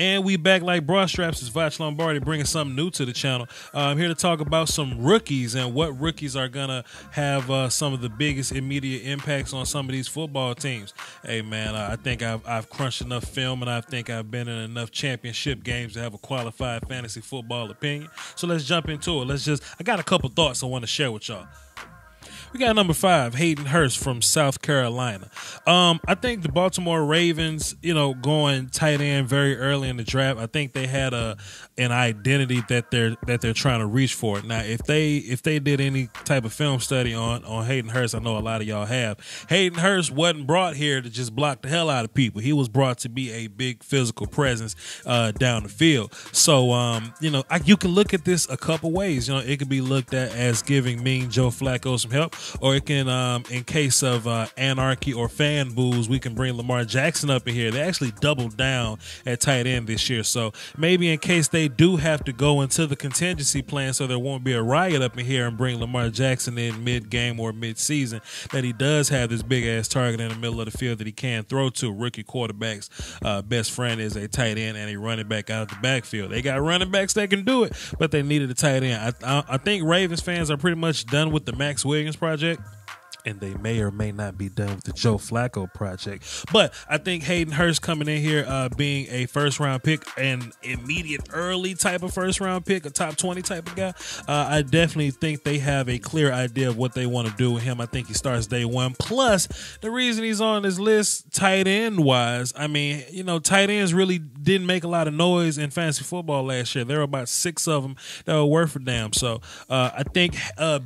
And we back like bra straps. It's Voch Lombardi bringing something new to the channel. I'm here to talk about some rookies and what rookies are going to have some of the biggest immediate impacts on some of these football teams. Hey, man, I think I've crunched enough film and I think I've been in enough championship games to have a qualified fantasy football opinion. So let's jump into it. I got a couple thoughts I want to share with y'all. We got number 5, Hayden Hurst from South Carolina. I think the Baltimore Ravens, going tight end very early in the draft. I think they had an identity that they're trying to reach for. Now, if they did any type of film study on Hayden Hurst, I know a lot of y'all have. Hayden Hurst wasn't brought here to just block the hell out of people. He was brought to be a big physical presence down the field. So, you can look at this a couple ways. It could be looked at as giving Mean Joe Flacco some help. Or it can, in case of anarchy or fan boos, we can bring Lamar Jackson up in here. They actually doubled down at tight end this year. So maybe in case they do have to go into the contingency plan so there won't be a riot up in here and bring Lamar Jackson in mid-game or mid-season, that he does have this big-ass target in the middle of the field that he can throw to. Rookie quarterback's best friend is a tight end and a running back out of the backfield. They got running backs that can do it, but they needed a tight end. I think Ravens fans are pretty much done with the Max Williams project. And they may or may not be done with the Joe Flacco project. But I think Hayden Hurst coming in here being a first-round pick, an immediate early type of first-round pick, a top 20 type of guy, I definitely think they have a clear idea of what they want to do with him. I think he starts day one. Plus, the reason he's on this list tight end-wise, tight ends really didn't make a lot of noise in fantasy football last year. There were about 6 of them that were worth a damn. So I think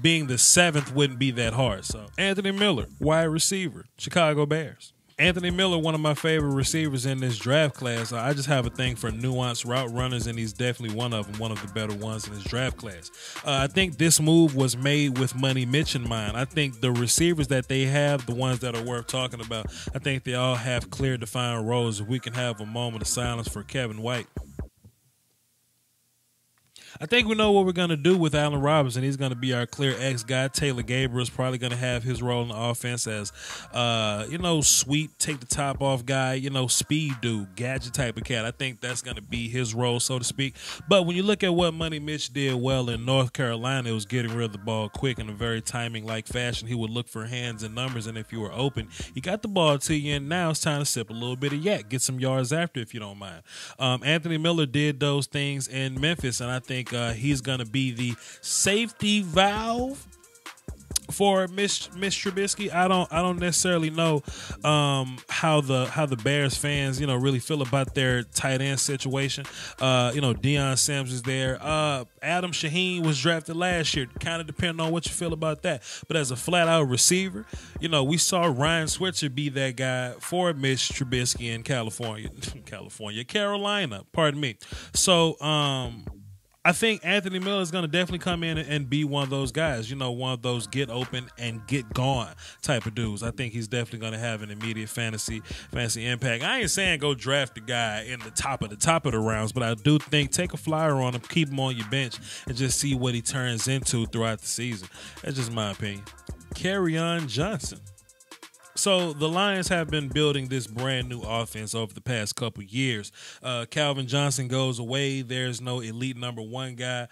being the 7th wouldn't be that hard. So Anthony Miller, wide receiver, Chicago Bears. Anthony Miller, one of my favorite receivers in this draft class. I just have a thing for nuanced route runners, and he's definitely one of them, one of the better ones in this draft class. I think this move was made with Money Mitch in mind. I think the receivers that they have, the ones that are worth talking about, I think they all have clear, defined roles. If we can have a moment of silence for Kevin White. I think we know what we're going to do with Allen Robinson. He's going to be our clear X guy. Taylor Gabriel's probably going to have his role in the offense as, sweet, take the top off guy, speed dude, gadget type of cat. I think that's going to be his role, so to speak. But when you look at what Money Mitch did well in North Carolina, it was getting rid of the ball quick in a very timing-like fashion. He would look for hands and numbers, and if you were open, he got the ball to you, and now it's time to sip a little bit of yak. Get some yards after if you don't mind. Anthony Miller did those things in Memphis, and I think he's going to be the safety valve for Mitch Trubisky. I don't necessarily know how the Bears fans really feel about their tight end situation. Deion Sanders is there. Adam Shaheen was drafted last year. Kind of depending on what you feel about that. But as a flat out receiver, we saw Ryan Switzer be that guy for Mitch Trubisky in Carolina. Pardon me. So I think Anthony Miller is going to definitely come in and be one of those guys, one of those get open and get gone type of dudes. I think he's definitely going to have an immediate fantasy impact. I ain't saying go draft the guy in the top of the rounds, but I do think take a flyer on him, keep him on your bench, and just see what he turns into throughout the season. That's just my opinion. Kerryon Johnson. So the Lions have been building this brand new offense over the past couple years. Calvin Johnson goes away. There's no elite number one guy.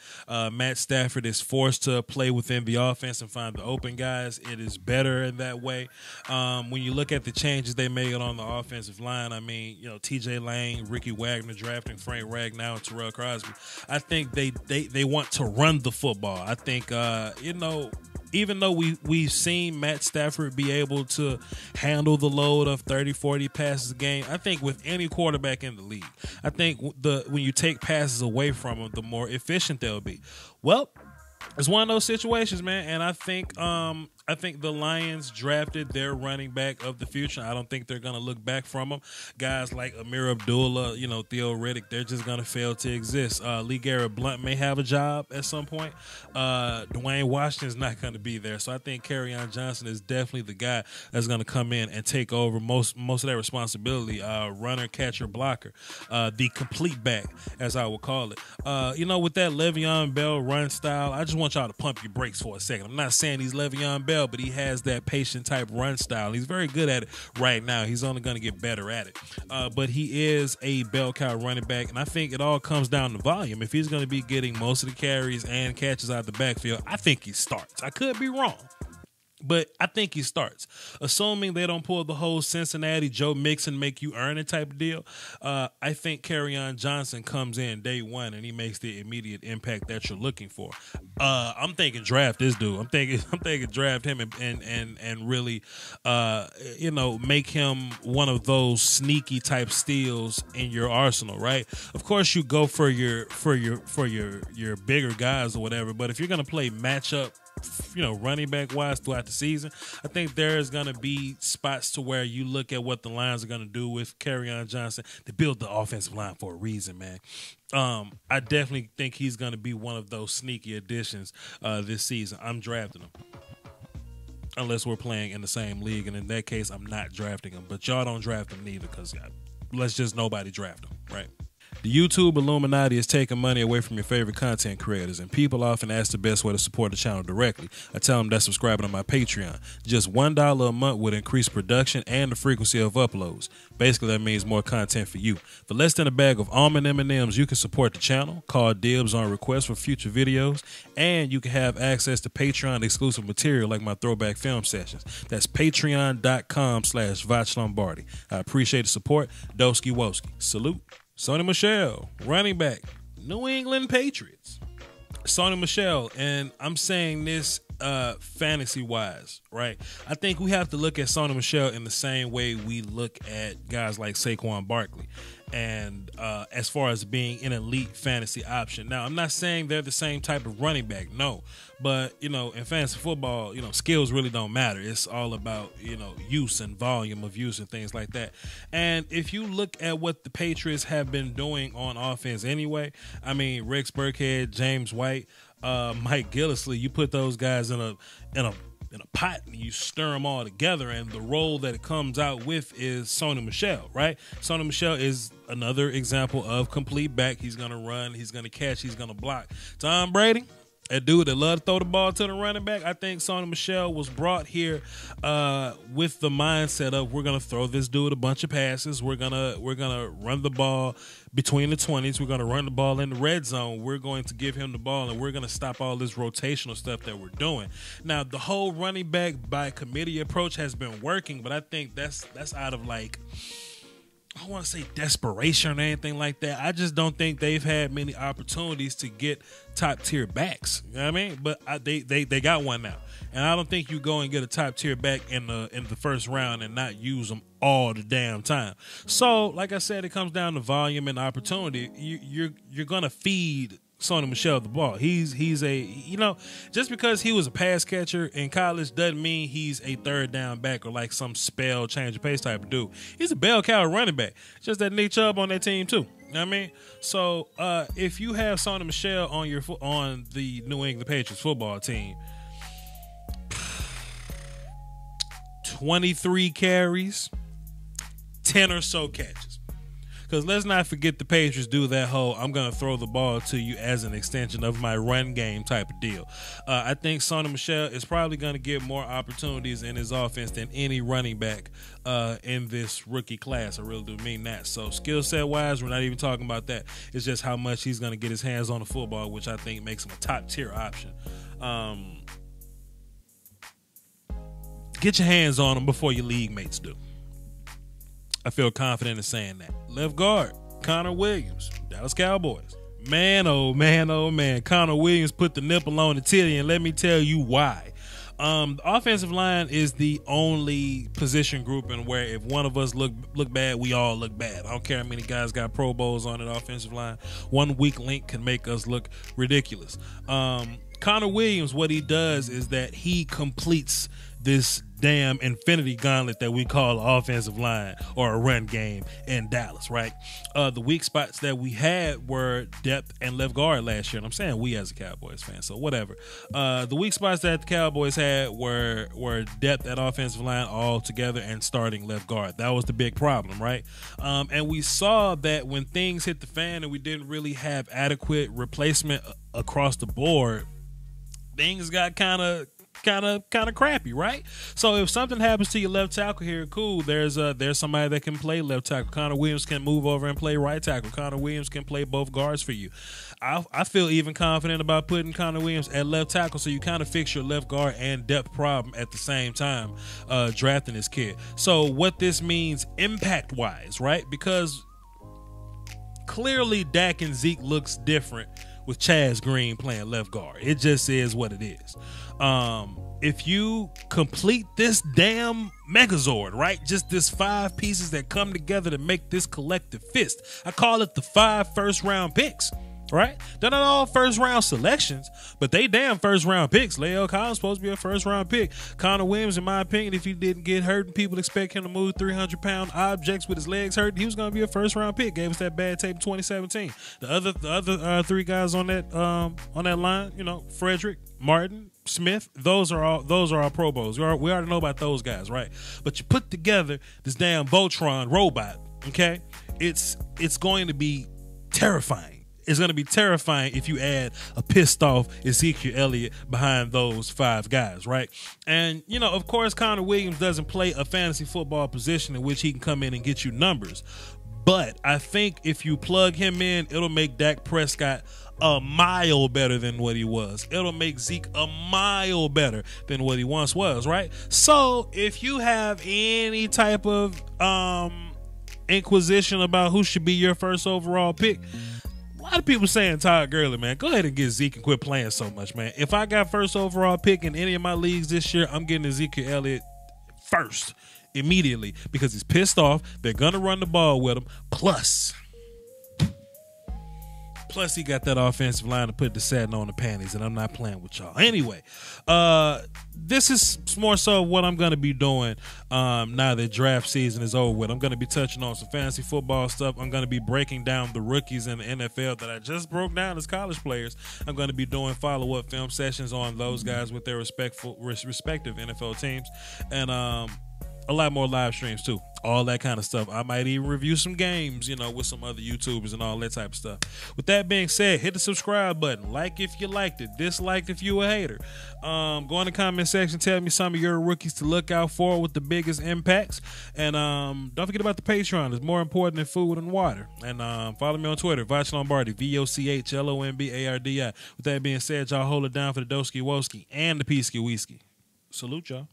Matt Stafford is forced to play within the offense and find the open guys. It is better in that way. When you look at the changes they made on the offensive line, T.J. Lane, Ricky Wagner drafting Frank Ragnow and Terrell Crosby. I think they want to run the football. I think even though we've seen Matt Stafford be able to handle the load of 30, 40 passes a game, I think with any quarterback in the league, I think when you take passes away from them, the more efficient they'll be. Well, it's one of those situations, man, and I think the Lions drafted their running back of the future. I don't think they're going to look back from them. Guys like Amir Abdullah, Theo Riddick, they're just going to fail to exist. Lee Garrett Blunt may have a job at some point. Dwayne Washington's not going to be there. So I think Kerryon Johnson is definitely the guy that's going to come in and take over most of that responsibility. Runner, catcher, blocker. The complete back, as I would call it. With that Le'Veon Bell run style, I just want y'all to pump your brakes for a second. I'm not saying he's Le'Veon Bell. bell, but he has that patient type run style. He's very good at it right now. He's only going to get better at it. But he is a bell cow running back, and I think it all comes down to volume. If he's going to be getting most of the carries and catches out the backfield, I think he starts. I could be wrong, but I think he starts. Assuming they don't pull the whole Cincinnati Joe Mixon make you earn it type of deal, I think Kerryon Johnson comes in day one and he makes the immediate impact that you're looking for. I'm thinking draft this dude. I'm thinking draft him and really, make him one of those sneaky type steals in your arsenal, right? Of course, you go for your bigger guys or whatever, but if you're gonna play matchup, running back wise throughout the season, I think there's going to be spots to where you look at what the Lions are going to do with Kerryon Johnson. They build the offensive line for a reason, man. I definitely think he's going to be one of those sneaky additions this season. I'm drafting him. Unless we're playing in the same league, and in that case, I'm not drafting him. But y'all don't draft him neither, because let's just nobody draft him, right? The YouTube Illuminati is taking money away from your favorite content creators, and people often ask the best way to support the channel directly. I tell them that's subscribing to my Patreon. Just $1 a month would increase production and the frequency of uploads. Basically, that means more content for you. For less than a bag of almond M&Ms, you can support the channel, call dibs on requests for future videos, and you can have access to Patreon exclusive material like my throwback film sessions. That's patreon.com/Voch Lombardi. I appreciate the support. Doski Woski. Salute. Sony Michel, running back, New England Patriots. Sony Michel, and I'm saying this fantasy-wise, right? I think we have to look at Sony Michel in the same way we look at guys like Saquon Barkley, and as far as being an elite fantasy option. Now, I'm not saying they're the same type of running back, no. But, in fantasy football, skills really don't matter. It's all about, use and volume of use and things like that. And if you look at what the Patriots have been doing on offense anyway, I mean, Rex Burkhead, James White, Mike Gillislee, you put those guys in a pot and you stir them all together, and the role that it comes out with is Sony Michel, right? Sony Michel is another example of complete back. He's going to run, he's going to catch, he's going to block. Tom Brady, a dude that love to throw the ball to the running back. I think Sony Michel was brought here with the mindset of we're gonna throw this dude a bunch of passes. We're gonna run the ball between the 20s. We're gonna run the ball in the red zone. We're going to give him the ball, and we're gonna stop all this rotational stuff that we're doing. Now, the whole running back by committee approach has been working, but I think that's out of I don't want to say desperation or anything like that. I just don't think they've had many opportunities to get top tier backs. You know what I mean? But they got one now, and I don't think you go and get a top tier back in the first round and not use them all the damn time. So, like I said, it comes down to volume and opportunity. You're gonna feed Sony Michel the ball. He's a just because he was a pass catcher in college doesn't mean he's a third down back or like some spell change of pace type of dude. He's a bell cow running back. Just that Nick Chubb on that team too. You know what I mean? So if you have Sony Michel on the New England Patriots football team, 23 carries, 10 or so catches. Because let's not forget the Patriots do that whole I'm going to throw the ball to you as an extension of my run game type of deal. I think Sony Michel is probably going to get more opportunities in his offense than any running back in this rookie class. I really do mean that. So skill set wise, we're not even talking about that. It's just how much he's going to get his hands on the football, which I think makes him a top tier option. Get your hands on him before your league mates do. I feel confident in saying that. Left guard, Connor Williams, Dallas Cowboys. Man, oh man, oh man. Connor Williams put the nipple on the titty, and let me tell you why. The offensive line is the only position grouping where if one of us look bad, we all look bad. I don't care how many guys got Pro Bowls on an offensive line. One weak link can make us look ridiculous. Connor Williams, what he does is that he completes this damn infinity gauntlet that we call offensive line or a run game in Dallas, right? The weak spots that we had were depth and left guard last year. And I'm saying we as a Cowboys fan, so whatever. The weak spots that the Cowboys had were depth at offensive line altogether and starting left guard. That was the big problem, right? And we saw that when things hit the fan and we didn't really have adequate replacement across the board, things got kind of kind of crappy, right? So if something happens to your left tackle here, cool. There's somebody that can play left tackle. Connor Williams can move over and play right tackle. Connor Williams can play both guards for you. I feel even confident about putting Connor Williams at left tackle, so you kind of fix your left guard and depth problem at the same time drafting this kid. So what this means impact-wise, right? Because clearly Dak and Zeke looks different with Chaz Green playing left guard. It just is what it is. If you complete this damn Megazord, right? Just this 5 pieces that come together to make this collective fist. I call it the 5 first-round picks. Right? They're not all first-round selections, but they damn first-round picks. Lael Collins supposed to be a first-round pick. Connor Williams, in my opinion, if he didn't get hurt and people expect him to move 300-pound objects with his legs hurt, he was going to be a first-round pick. Gave us that bad tape in 2017. The other 3 guys on that line, you know, Frederick, Martin, Smith, those are all Pro Bowls. We already know about those guys, right? But you put together this damn Voltron robot, okay? It's going to be terrifying. It's going to be terrifying if you add a pissed off Ezekiel Elliott behind those 5 guys, right? And, you know, of course, Connor Williams doesn't play a fantasy football position in which he can come in and get you numbers. But I think if you plug him in, it'll make Dak Prescott a mile better than what he was. It'll make Zeke a mile better than what he once was, right? So if you have any type of inquisition about who should be your first overall pick, a lot of people saying Todd Gurley, man. Go ahead and get Zeke and quit playing so much, man. If I got first overall pick in any of my leagues this year, I'm getting Ezekiel Elliott first immediately because he's pissed off. They're going to run the ball with him. Plus, he got that offensive line to put the satin on the panties, and I'm not playing with y'all. Anyway, this is more so what I'm going to be doing now that draft season is over with. I'm going to be touching on some fantasy football stuff. I'm going to be breaking down the rookies in the NFL that I just broke down as college players. I'm going to be doing follow-up film sessions on those guys with their respective NFL teams. And a lot more live streams too, all that kind of stuff. I might even review some games, you know, with some other YouTubers and all that type of stuff. With that being said, hit the subscribe button. Like if you liked it, disliked if you a hater. Go in the comment section, tell me some of your rookies to look out for with the biggest impacts. And don't forget about the Patreon. It's more important than food and water. And follow me on Twitter, Voch Lombardi, VOCHLOMBARDI. With that being said, y'all hold it down for the Doski Woski and the Peasky Whiskey. Salute y'all.